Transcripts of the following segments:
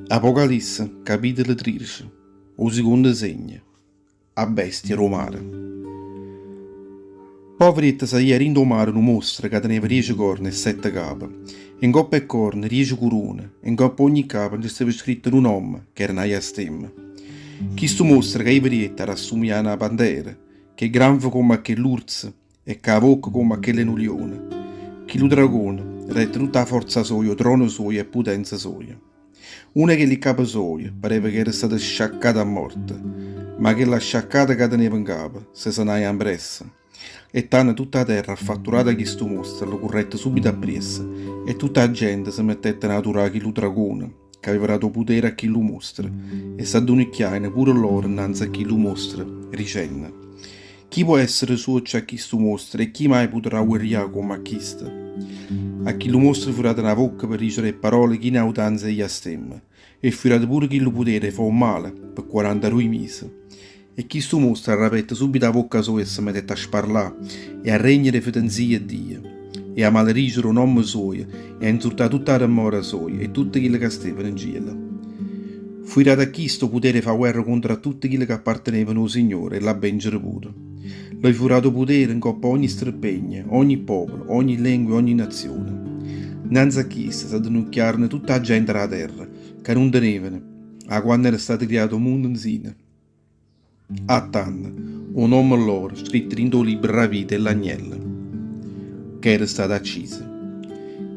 Apocalisse, capitolo 13, o secondo segno, a bestia romana. Poveretta saia rindomare un mostro che teneva 10 corna e 7 capi. In coppa e corna 10 corone, in coppa ogni capo ci stava scritto un nome, che era una stemma. Questo mostro che i verietta rassomiglia a una pantera, che è grande come l'urso e che ha bocca come l'ulione. Che lo dragone retta tutta la forza sua, trono suo e potenza sua. Una che li capo suoi pareva che era stata sciaccata a morte, ma che la sciaccata che teneva in capo se ne è impressa. E tanto tutta la terra ha fatturato questo mostro, lo corrette subito appresso, e tutta la gente si mettette a naturare chi lo dragone, che aveva dato potere a chi lo mostra, e s'addonicchiarono pure loro innanzi a chi lo mostra, dicendo: chi può essere suo a chi sto mostra e chi mai potrà guerriare come a questo? A chi lo mostra furate una bocca per dicere parole che in autanza gli stemma, e furate pure chi lo potere fa un male per 40 mesi. E chi sto mostra rapette subito la bocca sua e si mettette a sparlare e a regnere fetenzie a Dio, e a maledicere un nome suo e a insultare tutta la dimora sua e tutti quelli che stavano in giro. Furate a chi sto potere fa guerra contro tutti quelli che appartenevano al Signore e la bengere pure. Lo hai furato potere in coppa ogni strepegna, ogni popolo, ogni lingua e ogni nazione. Innanzi a chi si addonicchiarono tutta la gente della terra, che non tenevano, a quando era stato creato il mondo insieme. A tanto, un nome loro scritto in due libri della vita e l'agnello, che era stato acceso.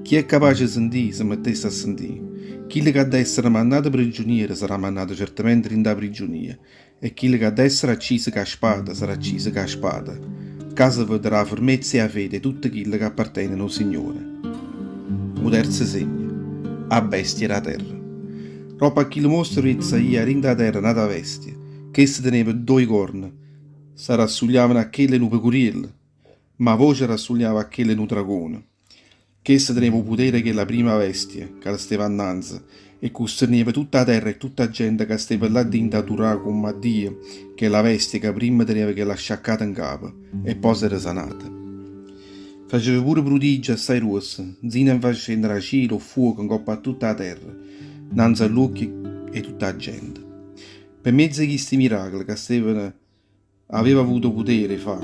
Chi è capace di sentire, si mettesse a sentire. Chi che ha da essere mandato prigioniero sarà mandato certamente in da prigionia, e chi che ha da essere acceso con la spada sarà acceso con la spada. Casa vedrà fermezza e a fede tutti quelli che appartengono al Signore. O terzo segno, a bestia da terra. Dopo a chi lo mostra saia rinda terra nata bestia, che essa teneva 2 corna, si rassugliavano a quelle nu pecorelle, ma voce rassugliava a quelle nu dragone. Che essa teneva potere che la prima bestia, che la stava annanzi, e custerneva tutta la terra e tutta la gente che stava là dentro a durare come a Dio, che la bestia che prima teneva che la sciaccata in capo, e poi era sanata. Faceva pure prodigi assai rossi, zina facendo a cielo fuoco in coppa a tutta la terra, innanzi all'occhio e tutta la gente. Per mezzo di questi miracoli che Stefano aveva avuto potere fa,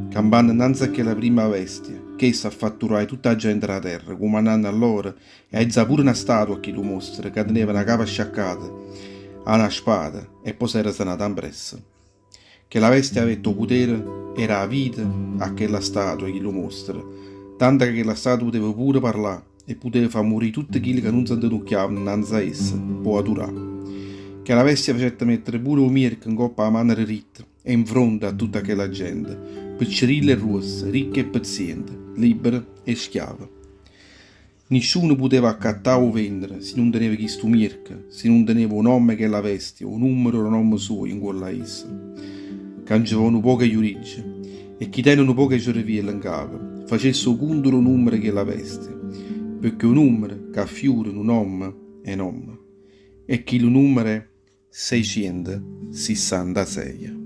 campando innanzi a che la prima bestia, che essa ha fatturare tutta la gente della terra, comandando a loro, e ha pure una statua che lo mostra, che teneva una capa sciaccata, a una spada, e poi si era sanata impressa. Che la bestia aveva potere era la vita a quella statua che lo mostra, tanto che la statua poteva pure parlare, e poteva far morire tutti quelli che non si addonicchiavano innanzi a essa, può adorare. Che la bestia facette mettere pure un mirco in coppa a mano ritta e in fronte a tutta quella gente, piccerilla e rossa, ricca e paziente, libera e schiava. Nessuno poteva accattare o vendere se non teneva questo mirco, se non teneva un nome che la bestia, un numero o un nome suo in quella essa. Cangiavano poche giuricce e chi teneva poche cervielle in capo, facesse un condolo numero che la bestia, perché un numero che affiora un nome è nome, e chi lo numero è 666.